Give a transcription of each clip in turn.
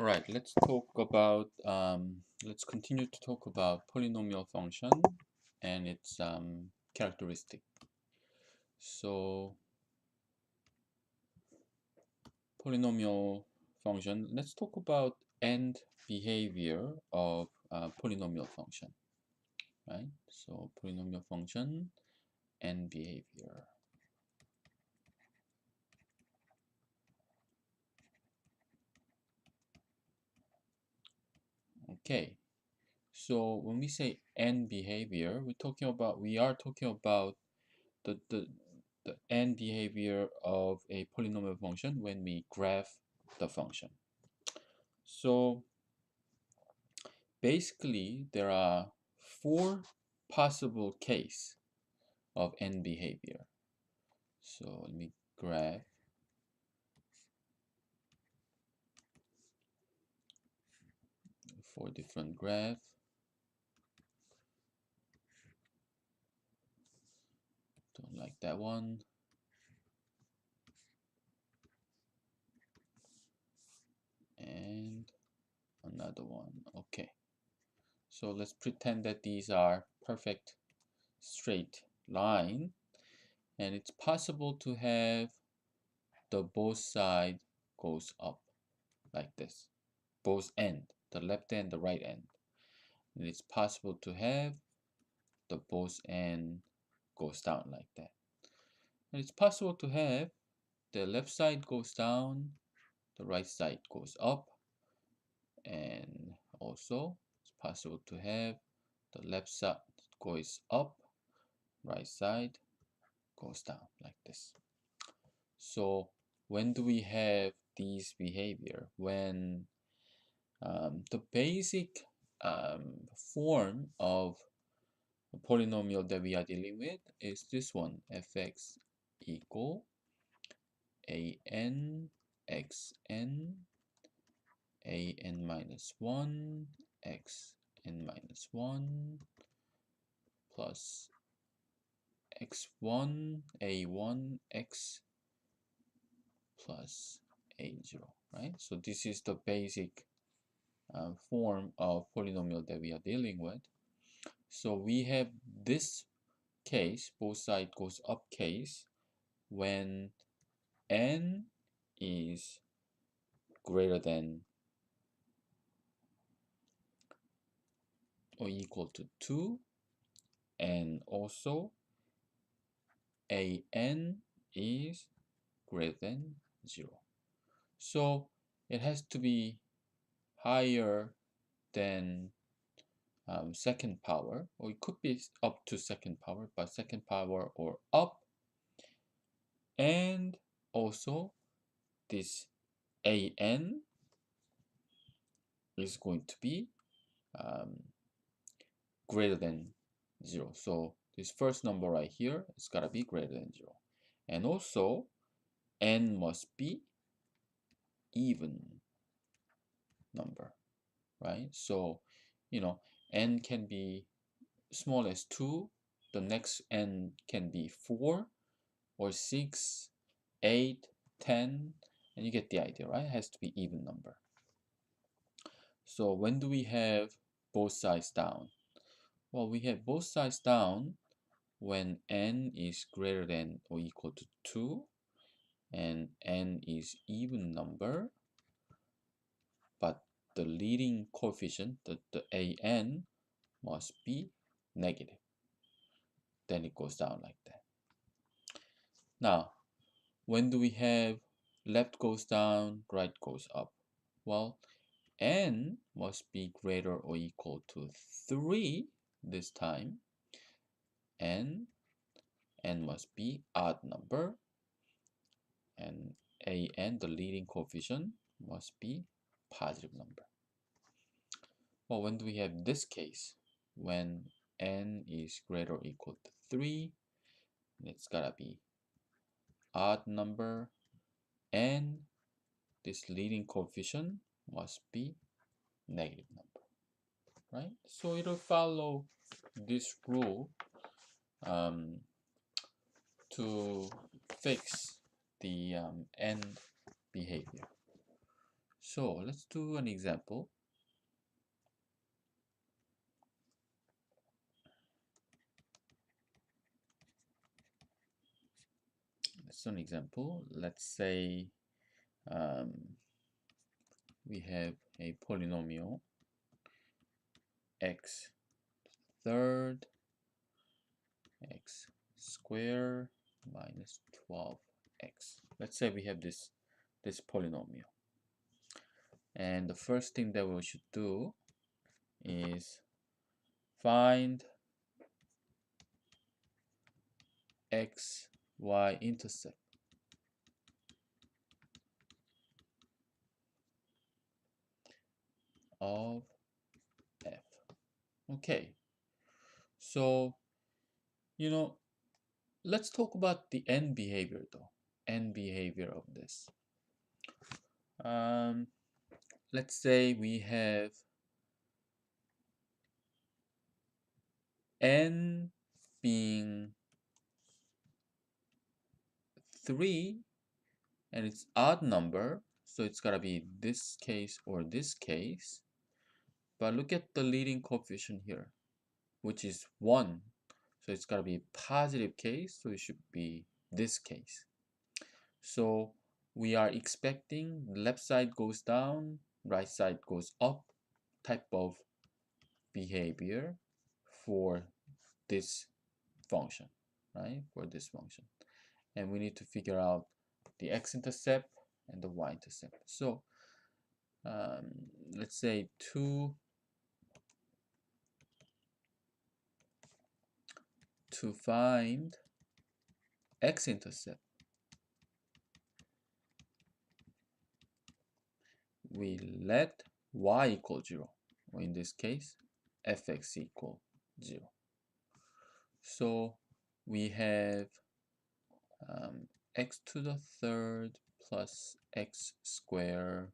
All right, let's continue to talk about polynomial function and its characteristic. So polynomial function, let's talk about end behavior of polynomial function, right? So polynomial function and behavior. Okay, so when we say end behavior, we are talking about the end behavior of a polynomial function when we graph the function. So basically, there are four possible cases of end behavior. So let me graph four different graphs. Don't like that one. And another one. Okay. So let's pretend that these are perfect straight line, and it's possible to have the both side goes up like this, both end, the left end, the right end. And it's possible to have the both end goes down like that. And it's possible to have the left side goes down, the right side goes up, and also it's possible to have the left side goes up, right side goes down like this. So when do we have these behavior? When the basic form of a polynomial that we are dealing with is this one, fx equal an xn an minus 1 xn minus 1 plus x1 a1 x plus a0, right? So this is the basic form of polynomial that we are dealing with. So we have this case, both side goes up case, when n is greater than or equal to 2, and also an is greater than 0. So it has to be higher than second power, or it could be up to second power, but second power or up, and also this an is going to be greater than 0. So this first number right here is gotta be greater than 0. And also n must be even number, right? So, n can be small as 2, the next n can be 4 or 6, 8, 10, and you get the idea, right? It has to be even number. So when do we have both sides down? Well, we have both sides down when n is greater than or equal to 2 and n is even number, but the leading coefficient, the an, must be negative. Then it goes down like that. Now, when do we have left goes down, right goes up? Well, n must be greater or equal to 3 this time, and n must be odd number, and an, the leading coefficient, must be positive number. Well, when do we have this case? When n is greater or equal to 3, it's gotta be odd number, and this leading coefficient must be negative number, right? So it'll follow this rule to fix the end behavior. So let's do an example. Let's do an example. Let's say we have a polynomial x third x squared minus 12x. Let's say we have this polynomial. And the first thing that we should do is find x, y intercept of f. Okay, so let's talk about the end behavior though. End behavior of this. Let's say we have n being 3 and it's odd number, so it's gotta be this case or this case. But look at the leading coefficient here, which is 1. So it's gotta be a positive case, so it should be this case. So we are expecting left side goes down, right side goes up type of behavior for this function, right? For this function. And we need to figure out the x-intercept and the y-intercept. So let's say to find x-intercept, we let y equal 0, or in this case, fx equal 0. So we have x to the third plus x squared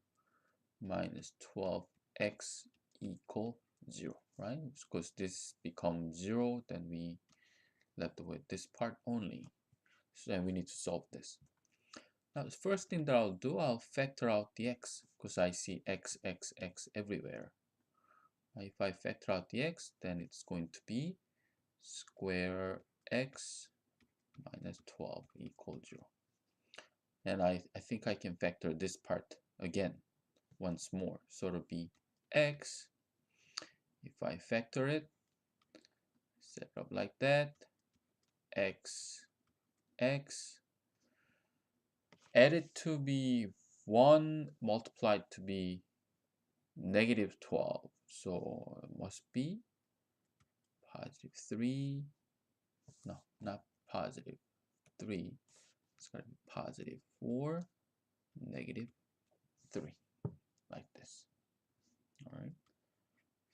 minus 12x equal 0, right? Because this becomes 0, then we left with this part only. So then we need to solve this. Now, the first thing that I'll do, I'll factor out the x, because I see x, x, x everywhere. If I factor out the x, then it's going to be square x minus 12 equal 0. And I think I can factor this part again once more. So it'll be x. If I factor it, set it up like that, x, x, add it to be 1 multiplied to be negative 12. So it must be positive 3. No, not positive 3. It's going to be positive 4, negative 3, like this. All right.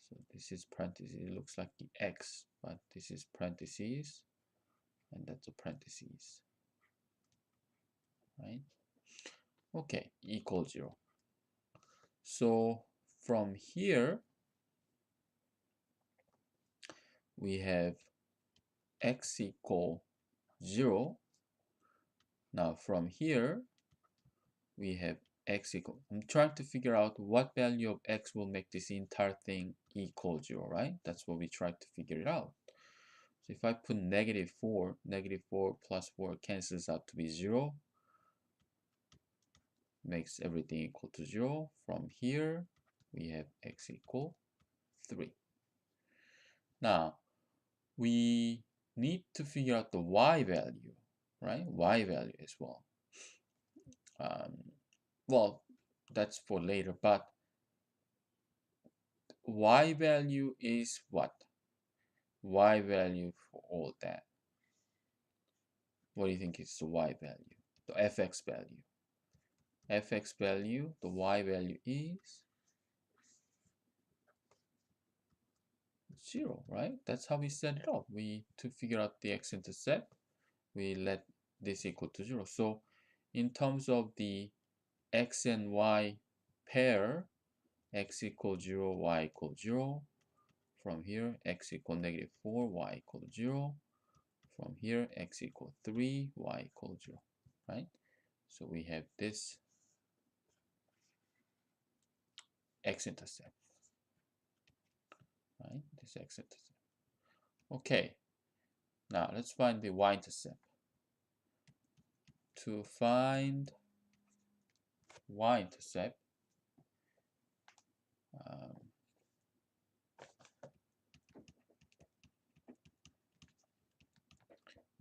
So this is parentheses. It looks like the x, but this is parentheses, and that's a parentheses. Right? Okay, equal 0. So from here, we have x equal 0. Now from here, we have x equal. I'm trying to figure out what value of x will make this entire thing equal 0, right? That's what we tried to figure it out. So if I put negative 4 plus 4 cancels out to be 0, makes everything equal to 0. From here, we have x equal 3. Now, we need to figure out the y value, right? Y value as well. Well, that's for later, but y value is what? Y value for all that. What do you think is the y value? The fx value. Fx value, the y value is 0, right? That's how we set it up. To figure out the x-intercept, we let this equal to 0. So in terms of the x and y pair, x equals 0, y equals 0. From here, x equals negative 4, y equals 0. From here, x equals 3, y equals 0, right? So we have this x-intercept, right? This x-intercept. Okay, now let's find the y-intercept. To find y-intercept,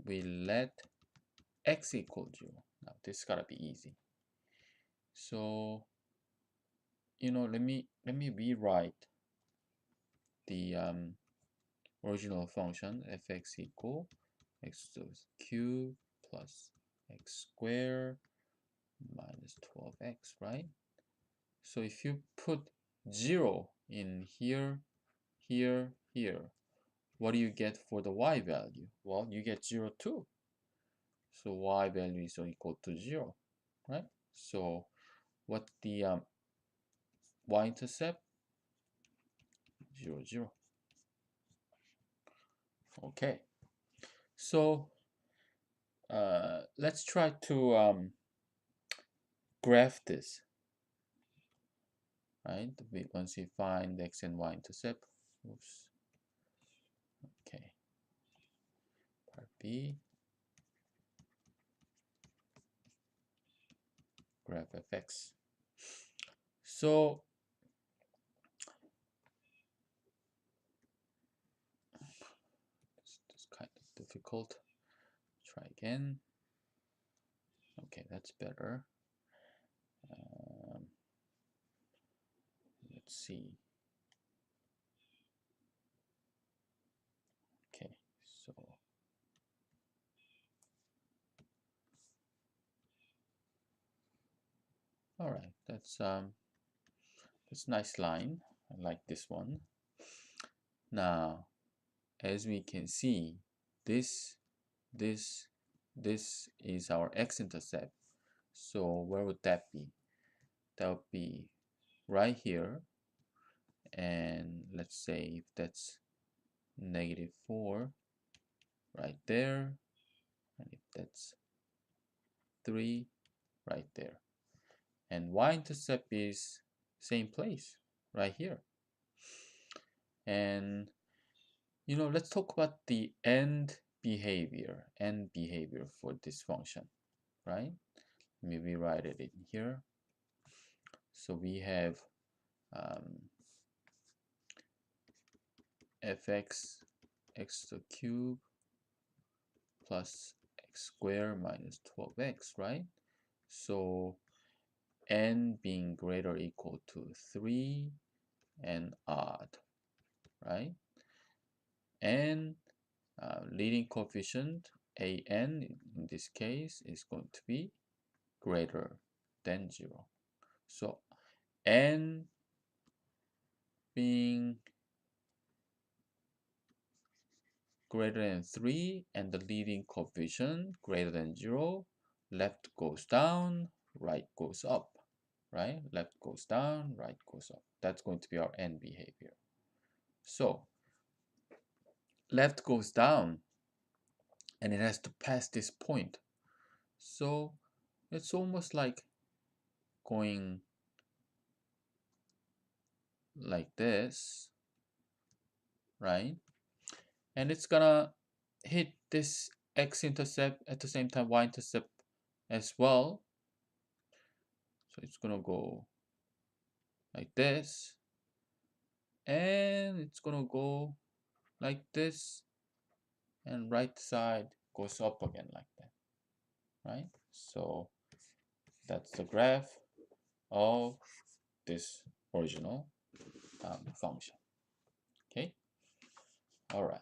we let x equal 0. Now this gotta be easy. So let me rewrite the original function fx equal x to the cube plus x squared minus 12x, right? So if you put 0 in here, here, here, what do you get for the y value? Well, you get 0 too. So y value is equal to 0, right? So what the y-intercept? 0, 0. Okay. So let's try to graph this, right? Once we find the x and y intercept. Oops. Okay. Part B. Graph fx. So it's kind of difficult. Try again. Okay, that's better. Let's see. Okay, so all right, that's nice line. I like this one. Now, as we can see, this is our x-intercept. So where would that be? That would be right here. And let's say if that's -4 right there, and if that's 3 right there, and y-intercept is same place right here. And let's talk about the end behavior for this function, right? Maybe write it in here. So we have fx x to the cube plus x squared minus 12x, right? So n being greater or equal to 3 and odd, right? And leading coefficient an in this case is going to be greater than 0. So n being greater than 3 and the leading coefficient greater than 0, left goes down, right goes up, right? Left goes down, right goes up. That's going to be our end behavior. So left goes down and it has to pass this point. So it's almost like going like this, right? And it's gonna hit this x-intercept at the same time y-intercept as well. So it's gonna go like this, and it's gonna go like this, and right side goes up again like that, right? So that's the graph of this original function. Okay, all right.